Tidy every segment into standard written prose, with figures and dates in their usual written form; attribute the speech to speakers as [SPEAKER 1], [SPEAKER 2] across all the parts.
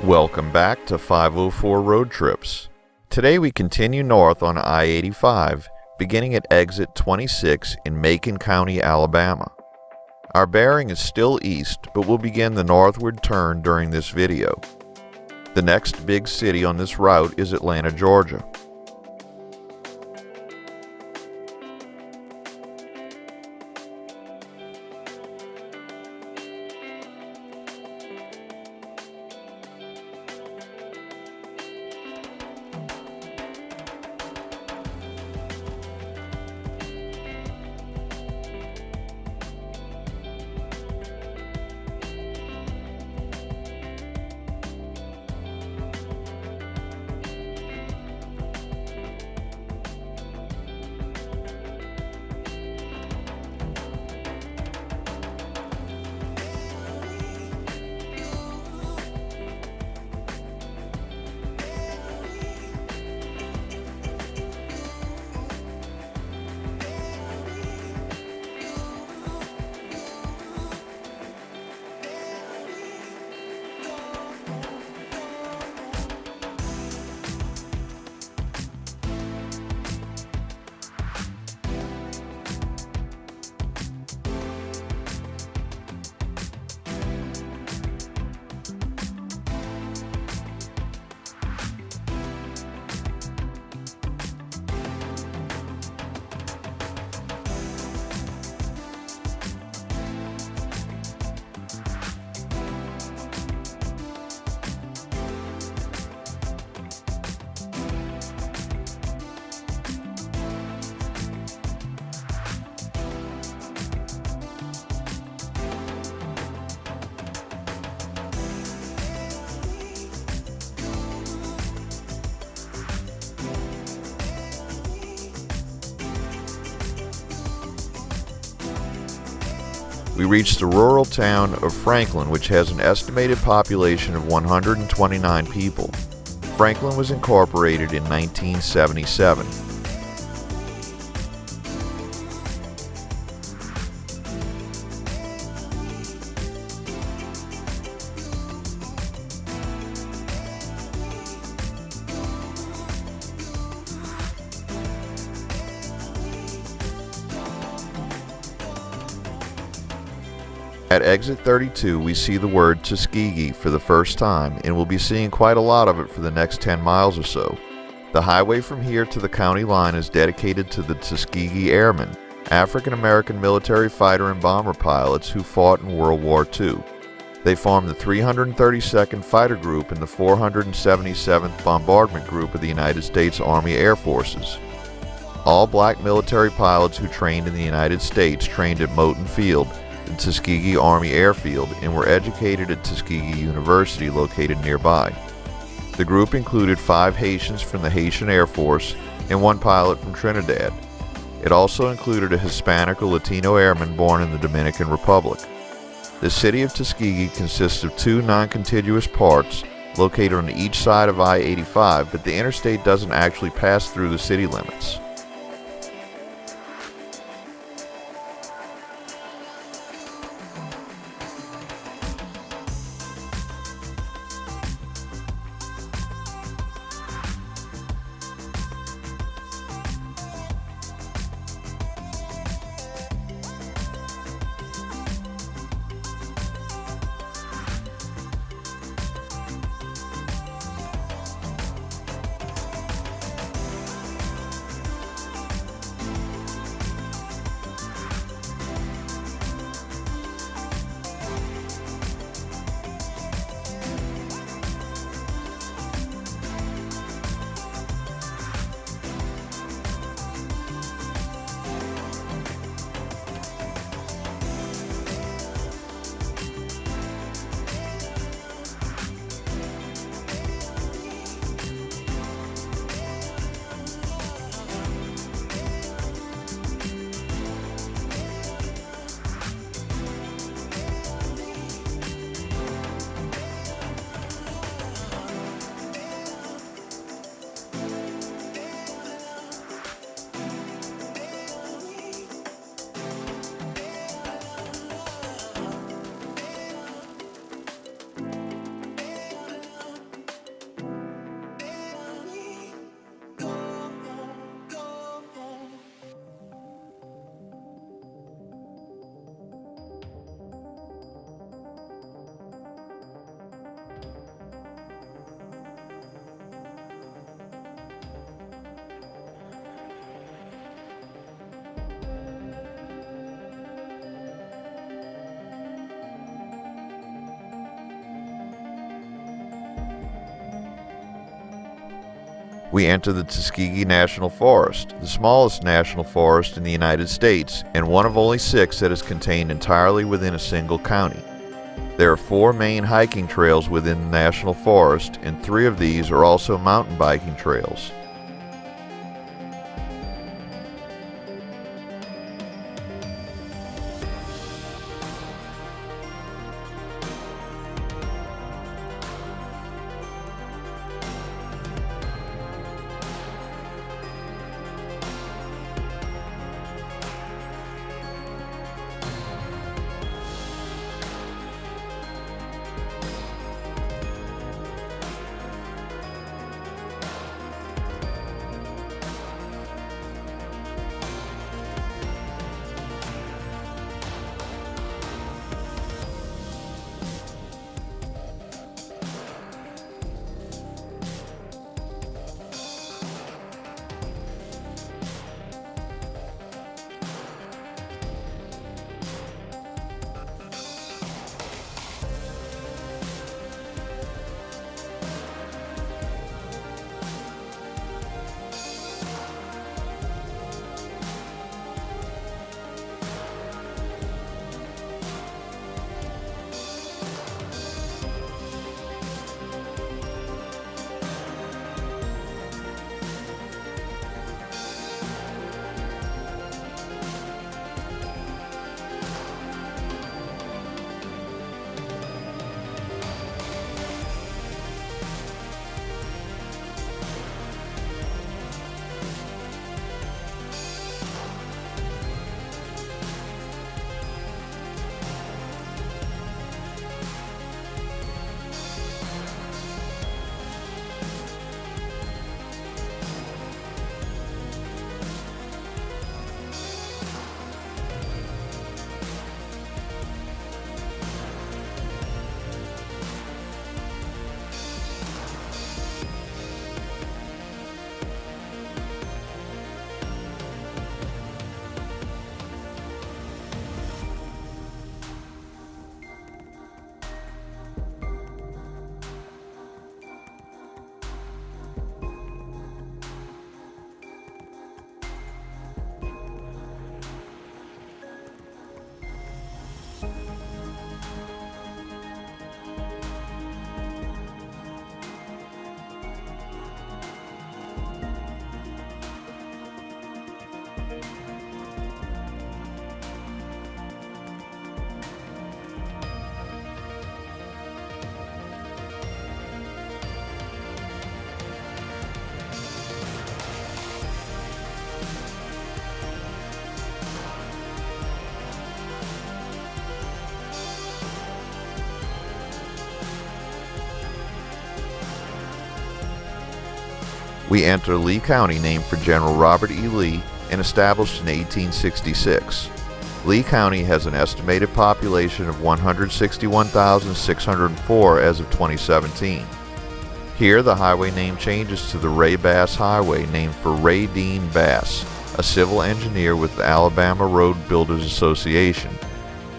[SPEAKER 1] Welcome back to 504 Road Trips. Today we continue north on I-85, beginning at exit 26 in Macon County, Alabama. Our bearing is still east, but we'll begin the northward turn during this video. The next big city on this route is Atlanta, Georgia. We reached the rural town of Franklin, which has an estimated population of 129 people. Franklin was incorporated in 1977. At exit 32, we see the word Tuskegee for the first time, and we'll be seeing quite a lot of it for the next 10 miles or so. The highway from here to the county line is dedicated to the Tuskegee Airmen, African-American military fighter and bomber pilots who fought in World War II. They formed the 332nd Fighter Group and the 477th Bombardment Group of the United States Army Air Forces. All black military pilots who trained in the United States trained at Moton Field, the Tuskegee Army Airfield, and were educated at Tuskegee University located nearby. The group included 5 Haitians from the Haitian Air Force and 1 pilot from Trinidad. It also included a Hispanic or Latino airman born in the Dominican Republic. The city of Tuskegee consists of 2 non-contiguous parts located on each side of I-85, but the interstate doesn't actually pass through the city limits. We enter the Tuskegee National Forest, the smallest national forest in the United States, and one of only 6 that is contained entirely within a single county. There are 4 main hiking trails within the National Forest, and 3 of these are also mountain biking trails. We enter Lee County, named for General Robert E. Lee and established in 1866. Lee County has an estimated population of 161,604 as of 2017. Here, the highway name changes to the Ray Bass Highway, named for Ray Dean Bass, a civil engineer with the Alabama Road Builders Association.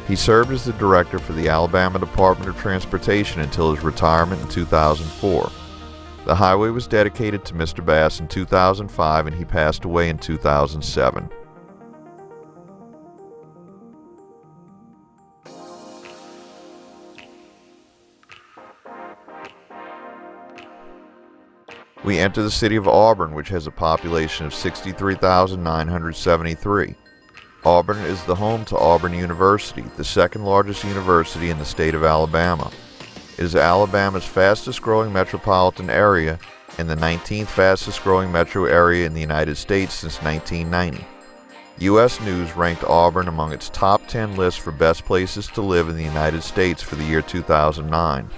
[SPEAKER 1] He served as the director for the Alabama Department of Transportation until his retirement in 2004. The highway was dedicated to Mr. Bass in 2005 and he passed away in 2007. We enter the city of Auburn, which has a population of 63,973. Auburn is the home to Auburn University, the second largest university in the state of Alabama. It is Alabama's fastest growing metropolitan area and the 19th fastest growing metro area in the United States since 1990. U.S. News ranked Auburn among its top 10 lists for best places to live in the United States for the year 2009.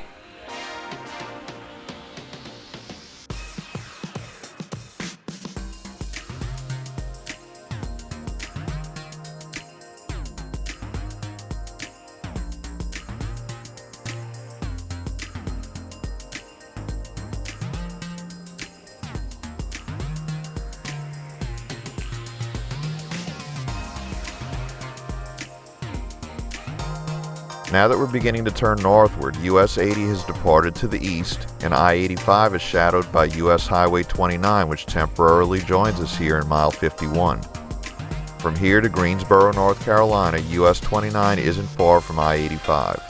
[SPEAKER 1] Now that we're beginning to turn northward, US 80 has departed to the east, and I-85 is shadowed by US Highway 29, which temporarily joins us here in mile 51. From here to Greensboro, North Carolina, US 29 isn't far from I-85.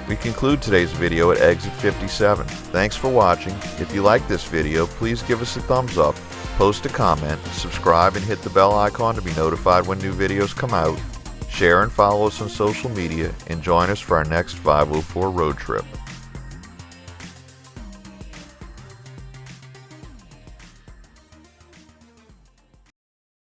[SPEAKER 1] We conclude today's video at exit 57. Thanks for watching. If you like this video, please give us a thumbs up, post a comment, subscribe and hit the bell icon to be notified when new videos come out. Share and follow us on social media and join us for our next 504 road trip.